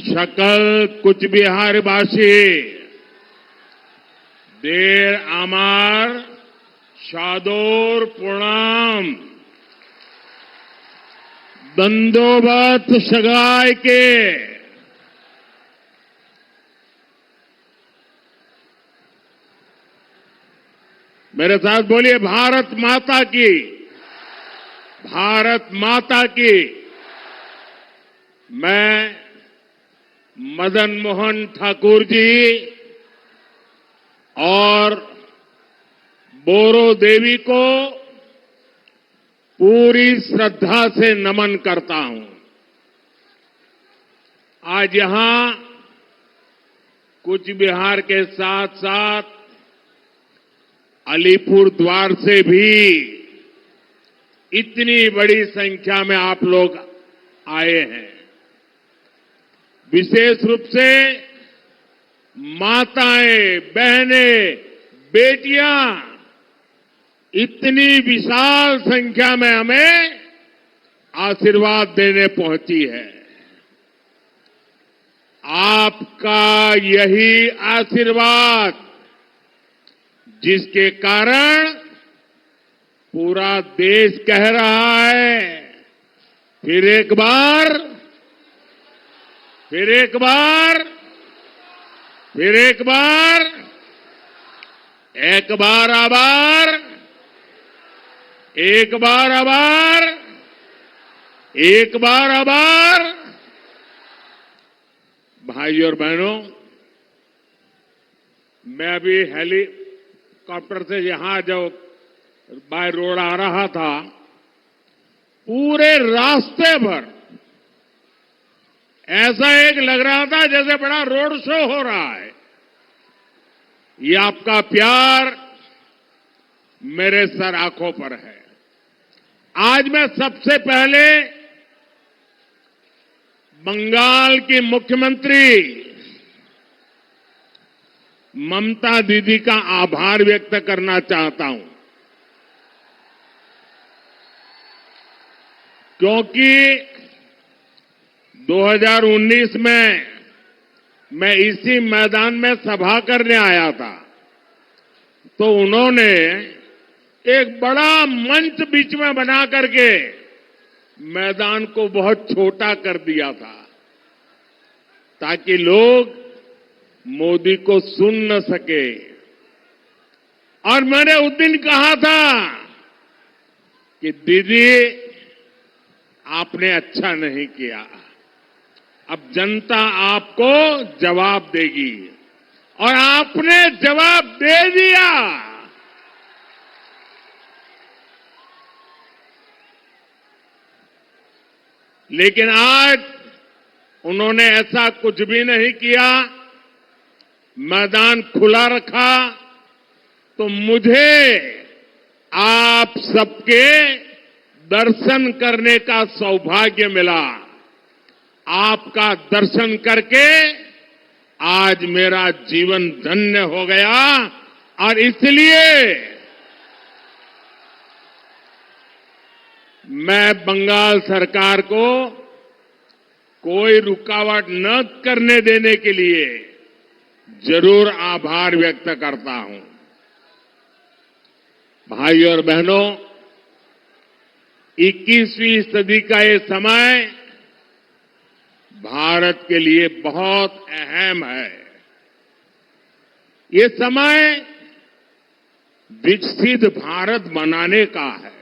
सकल कुछ बिहारवासी देर आमार सादर प्रणाम दंडोवत सगाई के मेरे साथ बोलिए भारत माता की, भारत माता की। मैं मदन मोहन ठाकुर जी और बोरो देवी को पूरी श्रद्धा से नमन करता हूं। आज यहां कूच बिहार के साथ साथ अलीपुर द्वार से भी इतनी बड़ी संख्या में आप लोग आए हैं। विशेष रूप से माताएं, बहनें, बेटियां इतनी विशाल संख्या में हमें आशीर्वाद देने पहुंची है। आपका यही आशीर्वाद जिसके कारण पूरा देश कह रहा है फिर एक बार, फिर एक बार, फिर एक बार, एक बार आभार, एक बार आभार, एक बार आभार। भाइयों और बहनों, मैं अभी हेलीकॉप्टर से यहां जो बाय रोड आ रहा था, पूरे रास्ते भर ऐसा एक लग रहा था जैसे बड़ा रोड शो हो रहा है। ये आपका प्यार मेरे सर आंखों पर है। आज मैं सबसे पहले बंगाल की मुख्यमंत्री ममता दीदी का आभार व्यक्त करना चाहता हूं, क्योंकि 2019 में मैं इसी मैदान में सभा करने आया था, तो उन्होंने एक बड़ा मंच बीच में बना करके मैदान को बहुत छोटा कर दिया था, ताकि लोग मोदी को सुन न सके। और मैंने उस दिन कहा था कि दीदी आपने अच्छा नहीं किया, अब जनता आपको जवाब देगी, और आपने जवाब दे दिया। लेकिन आज उन्होंने ऐसा कुछ भी नहीं किया, मैदान खुला रखा, तो मुझे आप सबके दर्शन करने का सौभाग्य मिला। आपका दर्शन करके आज मेरा जीवन धन्य हो गया, और इसलिए मैं बंगाल सरकार को कोई रुकावट न करने देने के लिए जरूर आभार व्यक्त करता हूं। भाइयों और बहनों, 21वीं सदी का ये समय भारत के लिए बहुत अहम है। ये समय विकसित भारत बनाने का है,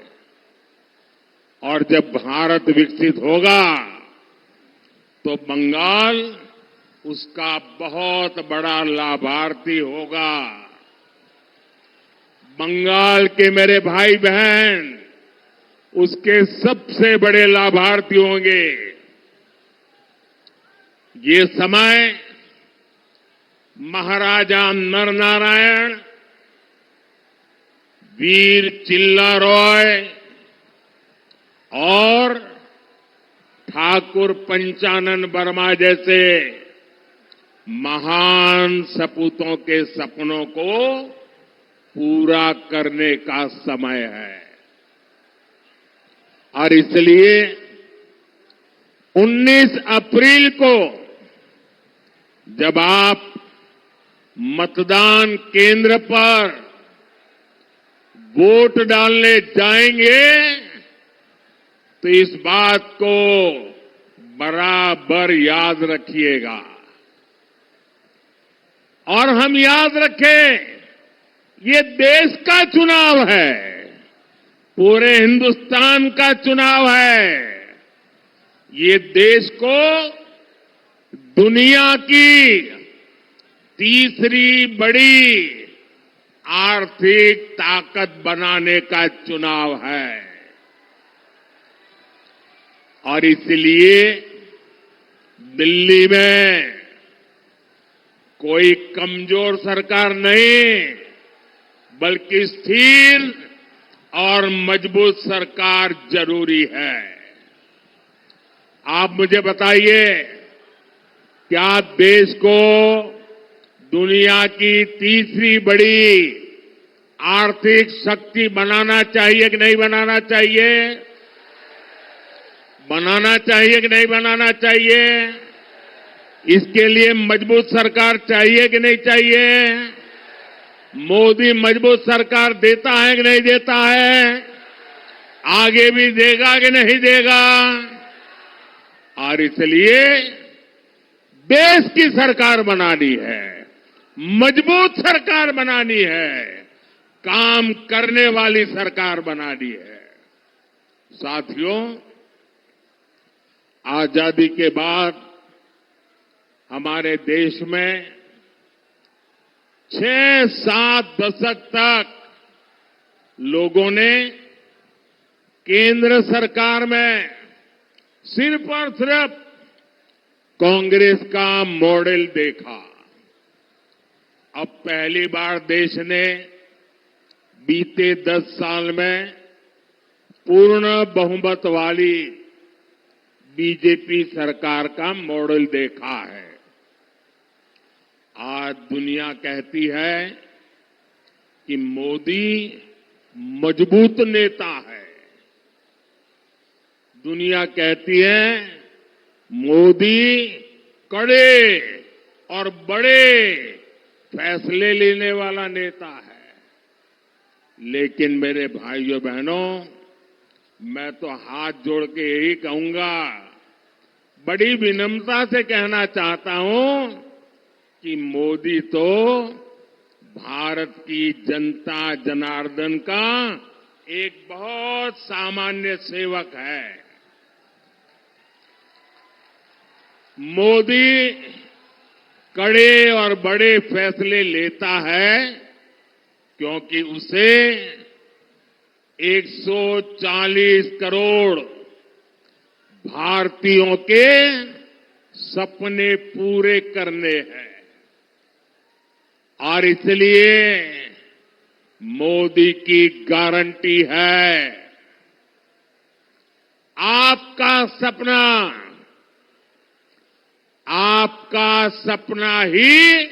और जब भारत विकसित होगा तो बंगाल उसका बहुत बड़ा लाभार्थी होगा। बंगाल के मेरे भाई बहन उसके सबसे बड़े लाभार्थी होंगे। ये समय महाराजा नरनारायण, वीर चिल्ला रॉय और ठाकुर पंचानन वर्मा जैसे महान सपूतों के सपनों को पूरा करने का समय है। और इसलिए 19 अप्रैल को जब आप मतदान केंद्र पर वोट डालने जाएंगे तो इस बात को बराबर याद रखिएगा और हम याद रखें, ये देश का चुनाव है, पूरे हिंदुस्तान का चुनाव है। ये देश को दुनिया की तीसरी बड़ी आर्थिक ताकत बनाने का चुनाव है और इसलिए दिल्ली में कोई कमजोर सरकार नहीं, बल्कि स्थिर और मजबूत सरकार जरूरी है। आप मुझे बताइए, क्या देश को दुनिया की तीसरी बड़ी आर्थिक शक्ति बनाना चाहिए कि नहीं बनाना चाहिए? बनाना चाहिए कि नहीं बनाना चाहिए? इसके लिए मजबूत सरकार चाहिए कि नहीं चाहिए? मोदी मजबूत सरकार देता है कि नहीं देता है? आगे भी देगा कि नहीं देगा? और इसलिए देश की सरकार बनानी है, मजबूत सरकार बनानी है, काम करने वाली सरकार बनानी है। साथियों, आजादी के बाद हमारे देश में 6-7 दशक तक लोगों ने केंद्र सरकार में सिर्फ और सिर्फ कांग्रेस का मॉडल देखा। अब पहली बार देश ने बीते 10 साल में पूर्ण बहुमत वाली बीजेपी सरकार का मॉडल देखा है। आज दुनिया कहती है कि मोदी मजबूत नेता है। दुनिया कहती है मोदी कड़े और बड़े फैसले लेने वाला नेता है। लेकिन मेरे भाइयों बहनों, मैं तो हाथ जोड़ के यही कहूंगा, बड़ी विनम्रता से कहना चाहता हूं कि मोदी तो भारत की जनता जनार्दन का एक बहुत सामान्य सेवक है। मोदी कड़े और बड़े फैसले लेता है क्योंकि उसे 140 करोड़ भारतीयों के सपने पूरे करने हैं और इसलिए मोदी की गारंटी है, आपका सपना ही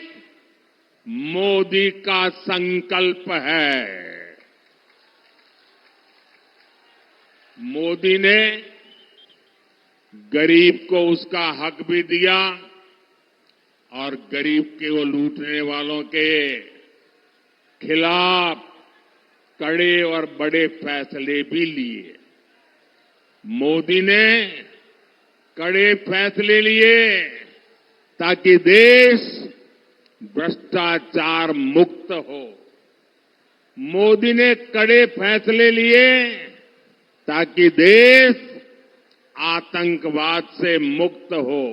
मोदी का संकल्प है। मोदी ने गरीब को उसका हक भी दिया और गरीब के वो लूटने वालों के खिलाफ कड़े और बड़े फैसले भी लिए। मोदी ने कड़े फैसले लिए ताकि देश भ्रष्टाचार मुक्त हो। मोदी ने कड़े फैसले लिए ताकि देश आतंकवाद से मुक्त हो।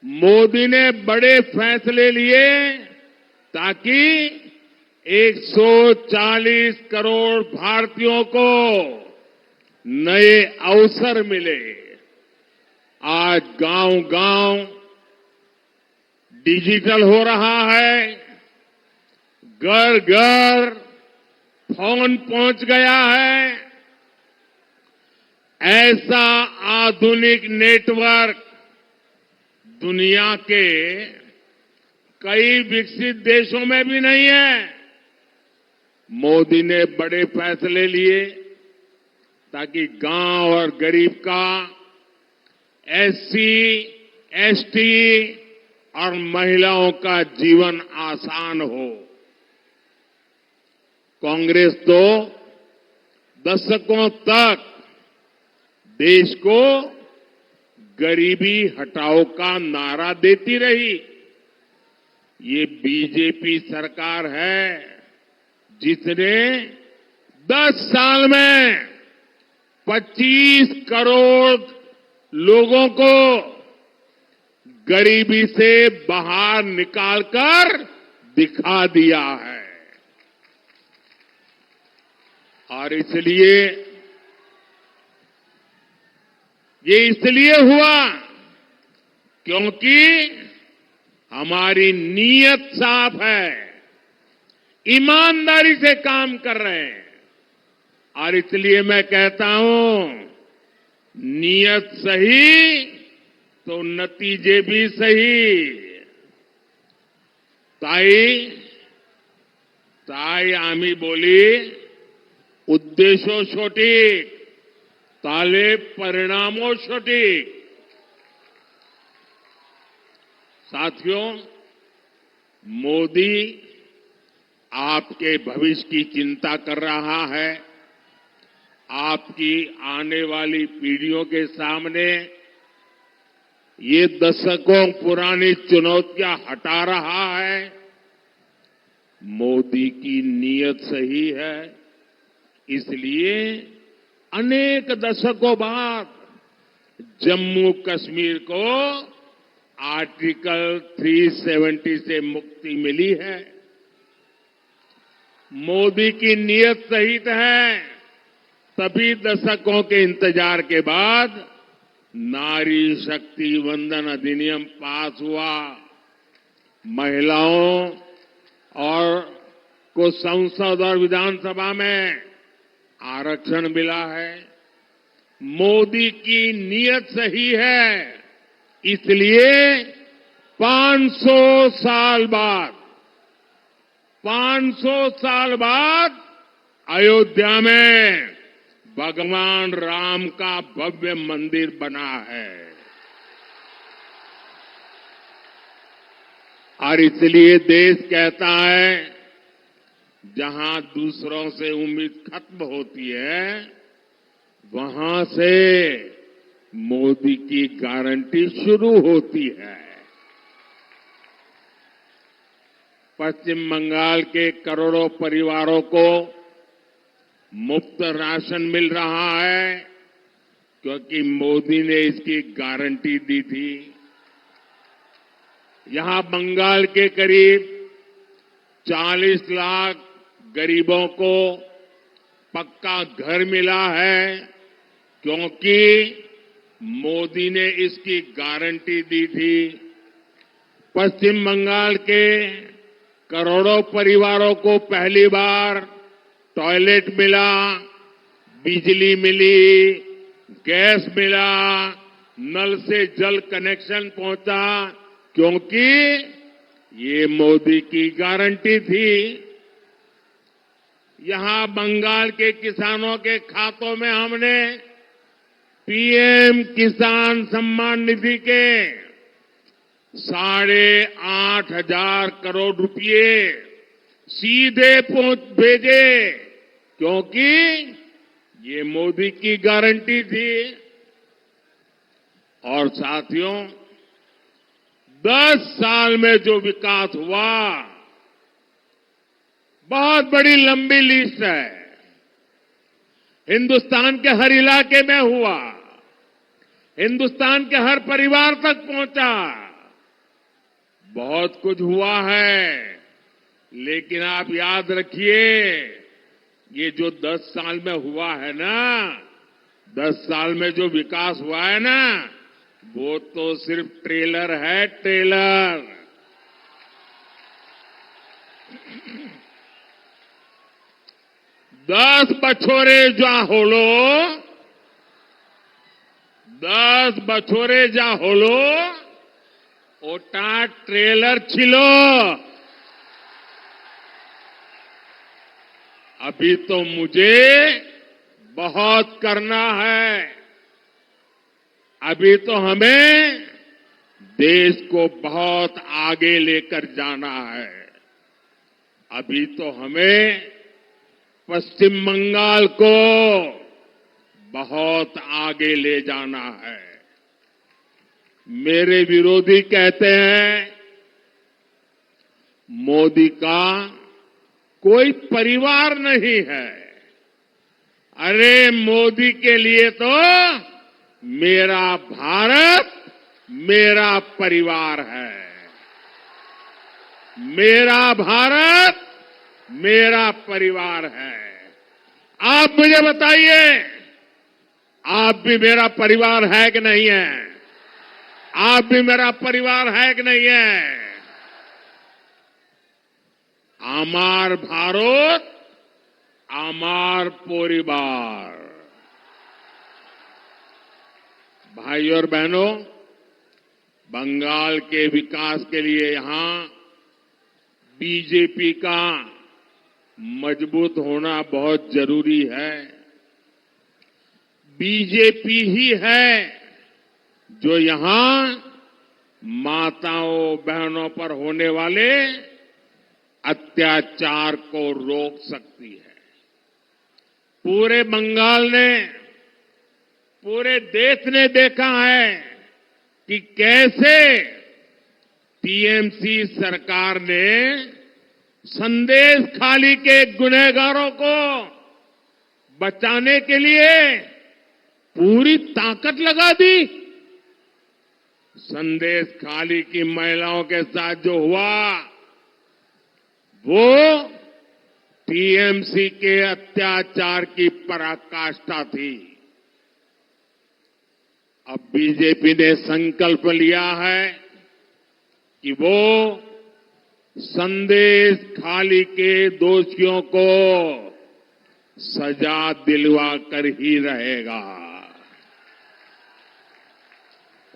मोदी ने बड़े फैसले लिए ताकि 140 करोड़ भारतीयों को नए अवसर मिले। आज गांव-गांव डिजिटल हो रहा है, घर-घर फोन पहुंच गया है। ऐसा आधुनिक नेटवर्क दुनिया के कई विकसित देशों में भी नहीं है। मोदी ने बड़े फैसले लिए ताकि गांव और गरीब का एससी, एसटी और महिलाओं का जीवन आसान हो। कांग्रेस तो दशकों तक देश को गरीबी हटाओ का नारा देती रही। ये बीजेपी सरकार है जिसने 10 साल में 25 करोड़ लोगों को गरीबी से बाहर निकालकर दिखा दिया है। और ये इसलिए हुआ क्योंकि हमारी नीयत साफ है, ईमानदारी से काम कर रहे हैं। और इसलिए मैं कहता हूं, नीयत सही तो नतीजे भी सही। ताई आम्ही बोली, उद्देशो सटीक ताले परिणामों सटीक। साथियों, मोदी आपके भविष्य की चिंता कर रहा है। आपकी आने वाली पीढ़ियों के सामने ये दशकों पुरानी चुनौतियां हटा रहा है। मोदी की नीयत सही है, इसलिए अनेक दशकों बाद जम्मू कश्मीर को आर्टिकल 370 से मुक्ति मिली है। मोदी की नीयत सही है, तभी दशकों के इंतजार के बाद नारी शक्ति वंदन अधिनियम पास हुआ। महिलाओं और को संसद और विधानसभा में आरक्षण मिला है। मोदी की नीयत सही है, इसलिए 500 साल बाद अयोध्या में भगवान राम का भव्य मंदिर बना है। और इसलिए देश कहता है, जहां दूसरों से उम्मीद खत्म होती है, वहां से मोदी की गारंटी शुरू होती है। पश्चिम बंगाल के करोड़ों परिवारों को मुफ्त राशन मिल रहा है क्योंकि मोदी ने इसकी गारंटी दी थी। यहां बंगाल के करीब 40 लाख गरीबों को पक्का घर मिला है क्योंकि मोदी ने इसकी गारंटी दी थी। पश्चिम बंगाल के करोड़ों परिवारों को पहली बार टॉयलेट मिला, बिजली मिली, गैस मिला, नल से जल कनेक्शन पहुंचा क्योंकि ये मोदी की गारंटी थी। यहां बंगाल के किसानों के खातों में हमने पीएम किसान सम्मान निधि के 8,500 करोड़ रुपए सीधे भेजे क्योंकि ये मोदी की गारंटी थी। और साथियों, 10 साल में जो विकास हुआ, बहुत बड़ी लंबी लिस्ट है। हिंदुस्तान के हर इलाके में हुआ, हिंदुस्तान के हर परिवार तक पहुंचा। बहुत कुछ हुआ है, लेकिन आप याद रखिए, ये जो 10 साल में हुआ है ना, 10 साल में जो विकास हुआ है ना, वो तो सिर्फ ट्रेलर है, ट्रेलर। दस বছরে যা হলো ওটা ट्रेलर ছিল। अभी तो मुझे बहुत करना है। अभी तो हमें देश को बहुत आगे लेकर जाना है। अभी तो हमें पश्चिम बंगाल को बहुत आगे ले जाना है। मेरे विरोधी कहते हैं मोदी का कोई परिवार नहीं है। अरे मोदी के लिए तो मेरा भारत मेरा परिवार है। मेरा भारत मेरा परिवार है। आप मुझे बताइए, आप भी मेरा परिवार है कि नहीं है? आप भी मेरा परिवार है कि नहीं है? आमार भारत आमार परिवार। भाई और बहनों, बंगाल के विकास के लिए यहां बीजेपी का मजबूत होना बहुत जरूरी है। बीजेपी ही है जो यहां माताओं बहनों पर होने वाले अत्याचार को रोक सकती है। पूरे बंगाल ने, पूरे देश ने देखा है कि कैसे टीएमसी सरकार ने संदेश खाली के गुनहगारों को बचाने के लिए पूरी ताकत लगा दी। संदेश खाली की महिलाओं के साथ जो हुआ वो टीएमसी के अत्याचार की पराकाष्ठा थी। अब बीजेपी ने संकल्प लिया है कि वो संदेश खाली के दोषियों को सजा दिलवा कर ही रहेगा।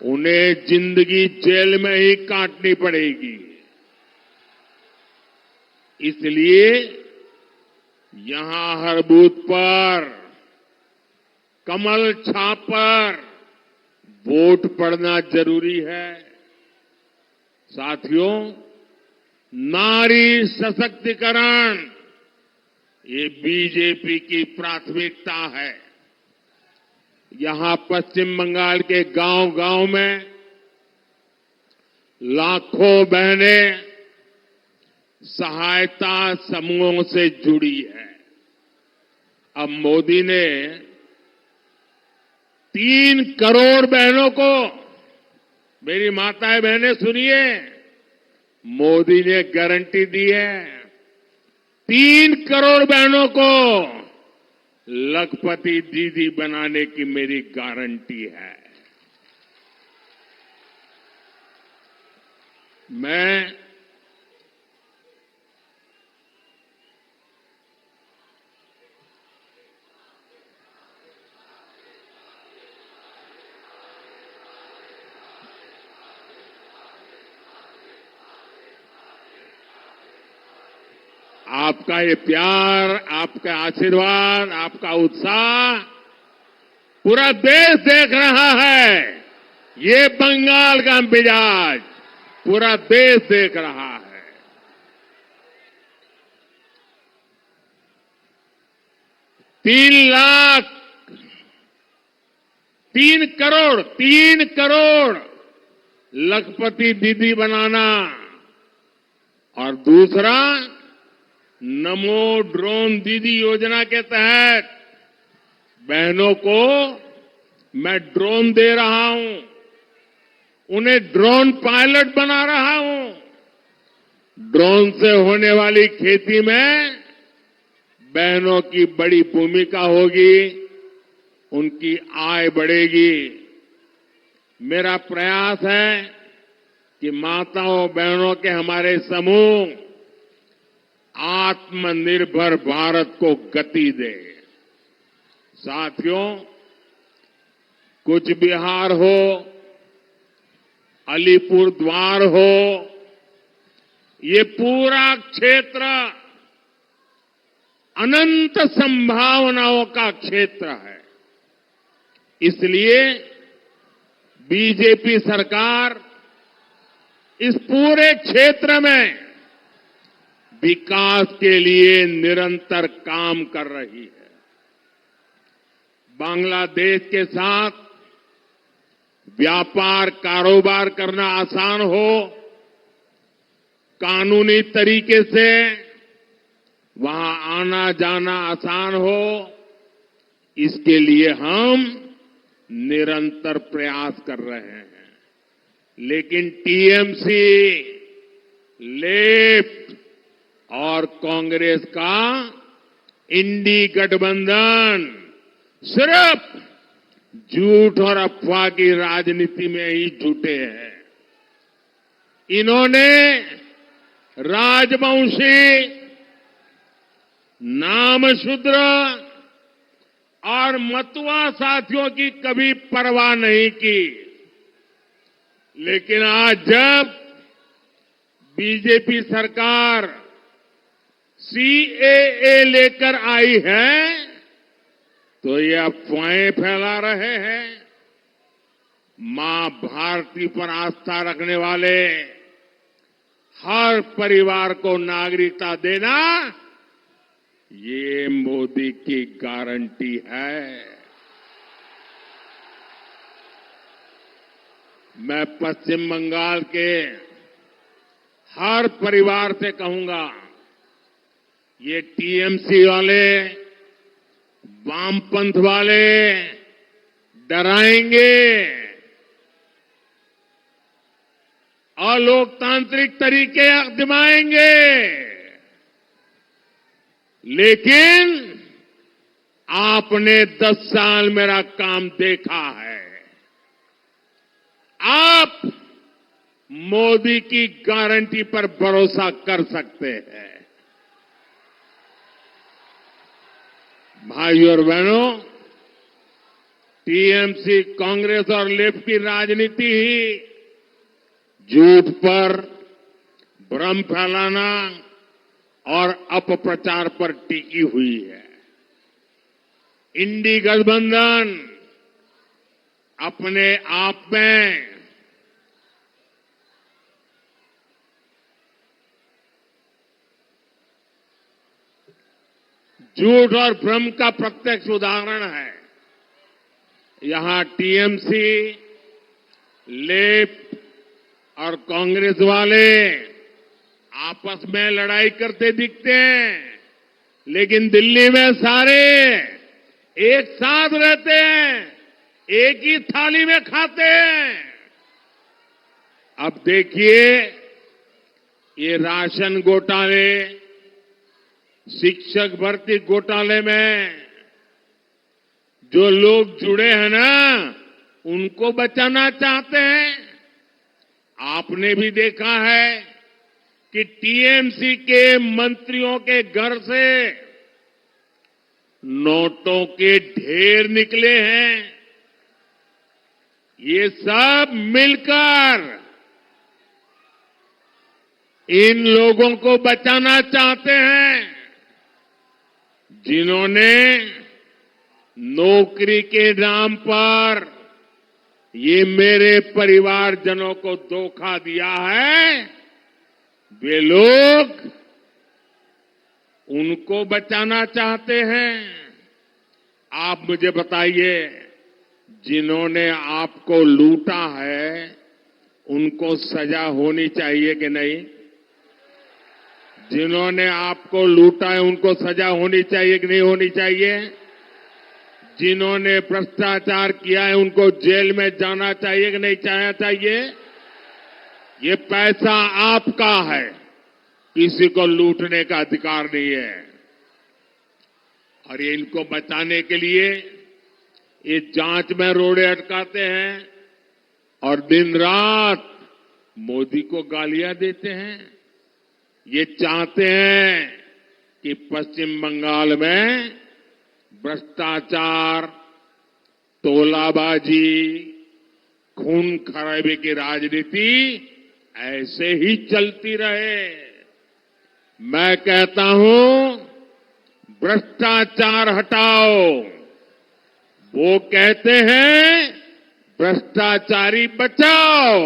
उन्हें जिंदगी जेल में ही काटनी पड़ेगी। इसलिए यहां हर बूथ पर कमल छाप पर वोट पड़ना जरूरी है। साथियों, नारी सशक्तिकरण ये बीजेपी की प्राथमिकता है। यहां पश्चिम बंगाल के गांव-गांव में लाखों बहनें सहायता समूहों से जुड़ी है। अब मोदी ने 3 करोड़ बहनों को, मेरी माताएं बहनें सुनिए, मोदी ने गारंटी दी है 3 करोड़ बहनों को लखपति दीदी बनाने की मेरी गारंटी है। मैं आपका ये प्यार, आपका आशीर्वाद, आपका उत्साह पूरा देश देख रहा है। ये बंगाल का मिजाज पूरा देश देख रहा है। तीन करोड़ लखपति दीदी बनाना और दूसरा नमो ड्रोन दीदी योजना के तहत बहनों को मैं ड्रोन दे रहा हूं, उन्हें ड्रोन पायलट बना रहा हूं। ड्रोन से होने वाली खेती में बहनों की बड़ी भूमिका होगी, उनकी आय बढ़ेगी। मेरा प्रयास है कि माताओं बहनों के हमारे समूह आत्मनिर्भर भारत को गति दे। साथियों, कुछ बिहार हो, अलीपुर द्वार हो, ये पूरा क्षेत्र अनंत संभावनाओं का क्षेत्र है। इसलिए बीजेपी सरकार इस पूरे क्षेत्र में विकास के लिए निरंतर काम कर रही है। बांग्लादेश के साथ व्यापार कारोबार करना आसान हो, कानूनी तरीके से वहां आना जाना आसान हो, इसके लिए हम निरंतर प्रयास कर रहे हैं। लेकिन टीएमसी, लेफ्ट और कांग्रेस का इंडी गठबंधन सिर्फ झूठ और अफवाह की राजनीति में ही जुटे हैं। इन्होंने राजवंशी, नामशूद्र और मतुआ साथियों की कभी परवाह नहीं की। लेकिन आज जब बीजेपी सरकार सीएए लेकर आई है तो ये अफवाहें फैला रहे हैं। मां भारती पर आस्था रखने वाले हर परिवार को नागरिकता देना ये मोदी की गारंटी है। मैं पश्चिम बंगाल के हर परिवार से कहूंगा, ये टीएमसी वाले, वामपंथ वाले डराएंगे, अलोकतांत्रिक तरीके आजमाएंगे, लेकिन आपने 10 साल मेरा काम देखा है। आप मोदी की गारंटी पर भरोसा कर सकते हैं। भाइयों और बहनों, टीएमसी, कांग्रेस और लेफ्ट की राजनीति ही झूठ पर, भ्रम फैलाना और अपप्रचार पर टिकी हुई है। इंडी गठबंधन अपने आप में झूठ और भ्रम का प्रत्यक्ष उदाहरण है। यहां टीएमसी, लेफ्ट और कांग्रेस वाले आपस में लड़ाई करते दिखते हैं, लेकिन दिल्ली में सारे एक साथ रहते हैं, एक ही थाली में खाते हैं। अब देखिए, ये राशन घोटाले, शिक्षक भर्ती घोटाले में जो लोग जुड़े हैं ना, उनको बचाना चाहते हैं। आपने भी देखा है कि टीएमसी के मंत्रियों के घर से नोटों के ढेर निकले हैं। ये सब मिलकर इन लोगों को बचाना चाहते हैं, जिन्होंने नौकरी के नाम पर ये मेरे परिवारजनों को धोखा दिया है। वे लोग उनको बचाना चाहते हैं। आप मुझे बताइए, जिन्होंने आपको लूटा है उनको सजा होनी चाहिए कि नहीं? जिन्होंने आपको लूटा है उनको सजा होनी चाहिए कि नहीं होनी चाहिए? जिन्होंने भ्रष्टाचार किया है उनको जेल में जाना चाहिए कि नहीं जाना चाहिए? ये पैसा आपका है, किसी को लूटने का अधिकार नहीं है। और ये इनको बचाने के लिए ये जांच में रोड़े अटकाते हैं और दिन रात मोदी को गालियां देते हैं। ये चाहते हैं कि पश्चिम बंगाल में भ्रष्टाचार, तोलाबाजी, खून खराबे की राजनीति ऐसे ही चलती रहे। मैं कहता हूं, भ्रष्टाचार हटाओ। वो कहते हैं भ्रष्टाचारी बचाओ।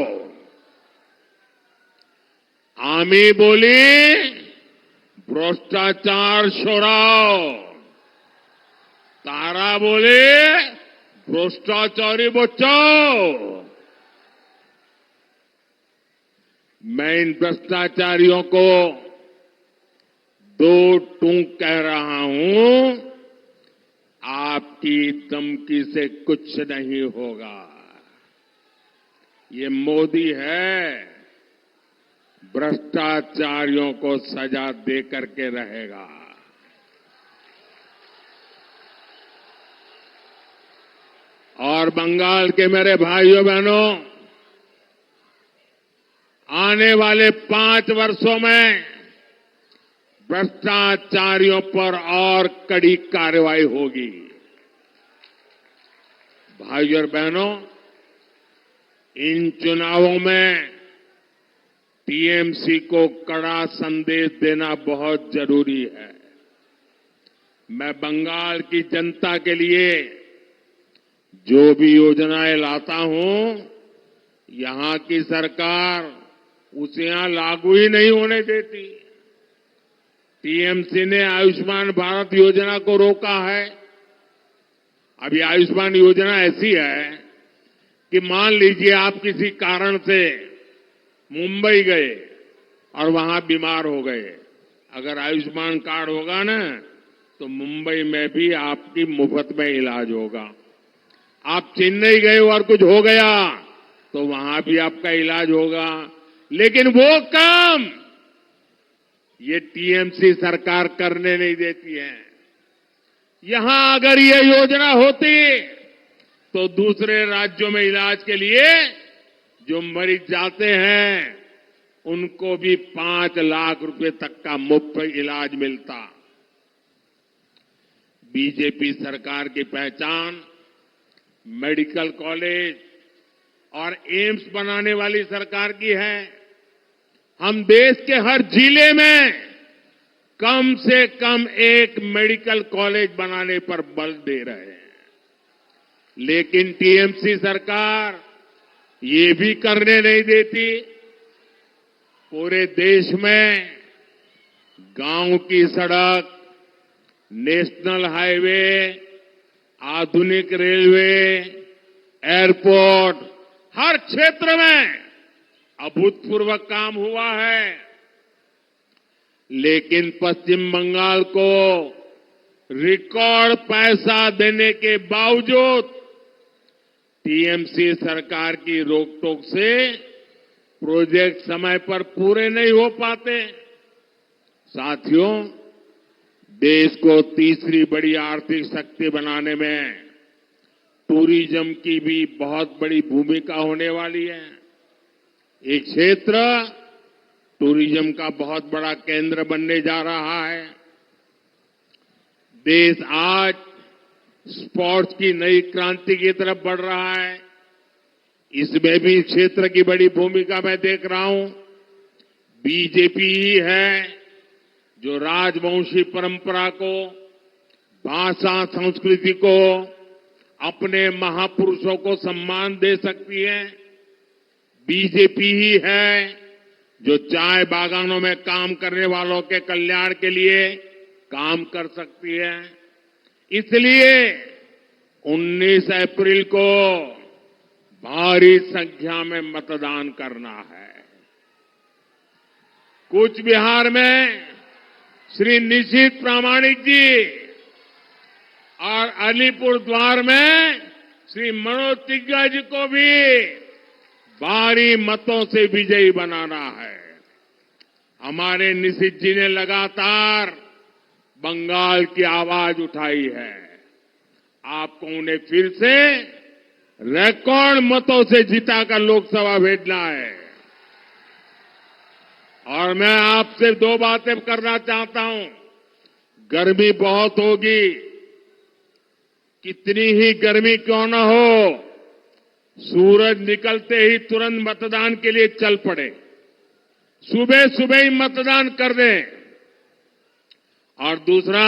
आमी बोली भ्रष्टाचार छोड़ाओ, तारा बोले भ्रष्टाचारी बचाओ। मैं इन भ्रष्टाचारियों को दो टूक कह रहा हूं, आपकी धमकी से कुछ नहीं होगा। ये मोदी है, भ्रष्टाचारियों को सजा दे करके रहेगा। और बंगाल के मेरे भाइयों बहनों, आने वाले 5 वर्षों में भ्रष्टाचारियों पर और कड़ी कार्रवाई होगी। भाइयों और बहनों, इन चुनावों में टीएमसी को कड़ा संदेश देना बहुत जरूरी है। मैं बंगाल की जनता के लिए जो भी योजनाएं लाता हूं, यहां की सरकार उसे यहां लागू ही नहीं होने देती। टीएमसी ने आयुष्मान भारत योजना को रोका है। अभी आयुष्मान योजना ऐसी है कि मान लीजिए आप किसी कारण से मुंबई गए और वहां बीमार हो गए, अगर आयुष्मान कार्ड होगा ना तो मुंबई में भी आपकी मुफ्त में इलाज होगा। आप चेन्नई गए और कुछ हो गया तो वहां भी आपका इलाज होगा। लेकिन वो काम ये टीएमसी सरकार करने नहीं देती है। यहां अगर ये योजना होती तो दूसरे राज्यों में इलाज के लिए जो मरीज जाते हैं उनको भी 5 लाख रुपए तक का मुफ्त इलाज मिलता। बीजेपी सरकार की पहचान मेडिकल कॉलेज और एम्स बनाने वाली सरकार की है। हम देश के हर जिले में कम से कम एक मेडिकल कॉलेज बनाने पर बल दे रहे हैं। लेकिन टीएमसी सरकार ये भी करने नहीं देती। पूरे देश में गांव की सड़क, नेशनल हाईवे, आधुनिक रेलवे, एयरपोर्ट, हर क्षेत्र में अभूतपूर्व काम हुआ है। लेकिन पश्चिम बंगाल को रिकॉर्ड पैसा देने के बावजूद टीएमसी सरकार की रोकटोक से प्रोजेक्ट समय पर पूरे नहीं हो पाते। साथियों, देश को तीसरी बड़ी आर्थिक शक्ति बनाने में टूरिज्म की भी बहुत बड़ी भूमिका होने वाली है। ये क्षेत्र टूरिज्म का बहुत बड़ा केंद्र बनने जा रहा है। देश आज स्पोर्ट्स की नई क्रांति की तरफ बढ़ रहा है। इसमें भी क्षेत्र की बड़ी भूमिका मैं देख रहा हूं। बीजेपी ही है जो राजवंशी परंपरा को, भाषा, संस्कृति को, अपने महापुरुषों को सम्मान दे सकती है। बीजेपी ही है जो चाय बागानों में काम करने वालों के कल्याण के लिए काम कर सकती है। इसलिए 19 अप्रैल को भारी संख्या में मतदान करना है। कूच बिहार में श्री निशित प्रामाणिक जी और अलीपुर द्वार में श्री मनोज तिग्गा जी को भी भारी मतों से विजयी बनाना है। हमारे निशित जी ने लगातार बंगाल की आवाज उठाई है। आपको उन्हें फिर से रिकॉर्ड मतों से जिताकर लोकसभा भेजना है। और मैं आपसे 2 बातें करना चाहता हूं। गर्मी बहुत होगी, कितनी ही गर्मी क्यों न हो, सूरज निकलते ही तुरंत मतदान के लिए चल पड़े। सुबह सुबह ही मतदान कर दें। और दूसरा,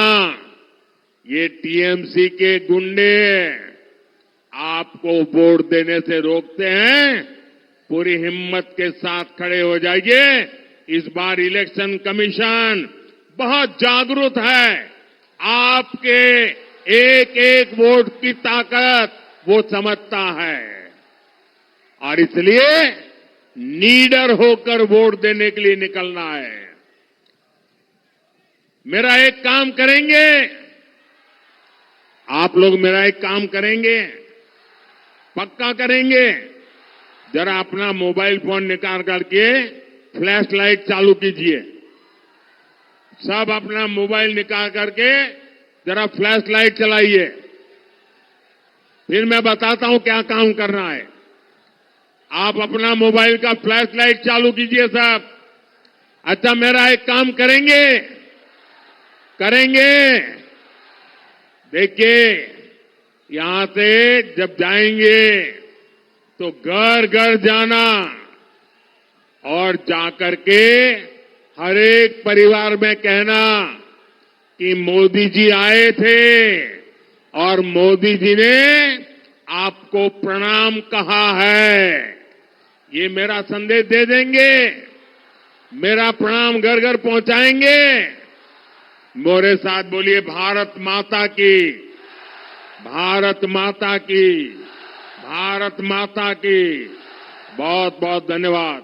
ये टीएमसी के गुंडे आपको वोट देने से रोकते हैं। पूरी हिम्मत के साथ खड़े हो जाइए, इस बार इलेक्शन कमीशन बहुत जागरूक है। आपके एक एक वोट की ताकत वो समझता है और इसलिए नीडर होकर वोट देने के लिए निकलना है। मेरा एक काम करेंगे, आप लोग मेरा एक काम करेंगे, पक्का करेंगे। जरा अपना मोबाइल फोन निकाल करके फ्लैश लाइट चालू कीजिए। सब अपना मोबाइल निकाल करके जरा फ्लैश लाइट चलाइए। फिर मैं बताता हूं क्या काम करना है। आप अपना मोबाइल का फ्लैश लाइट चालू कीजिए सब। अच्छा, मेरा एक काम करेंगे, देखिए यहां से जब जाएंगे तो घर घर जाना और जाकर के हर एक परिवार में कहना कि मोदी जी आए थे और मोदी जी ने आपको प्रणाम कहा है। ये मेरा संदेश दे देंगे, मेरा प्रणाम घर घर पहुंचाएंगे। मोरे साथ बोलिए, भारत माता की, भारत माता की, भारत माता की। बहुत बहुत धन्यवाद।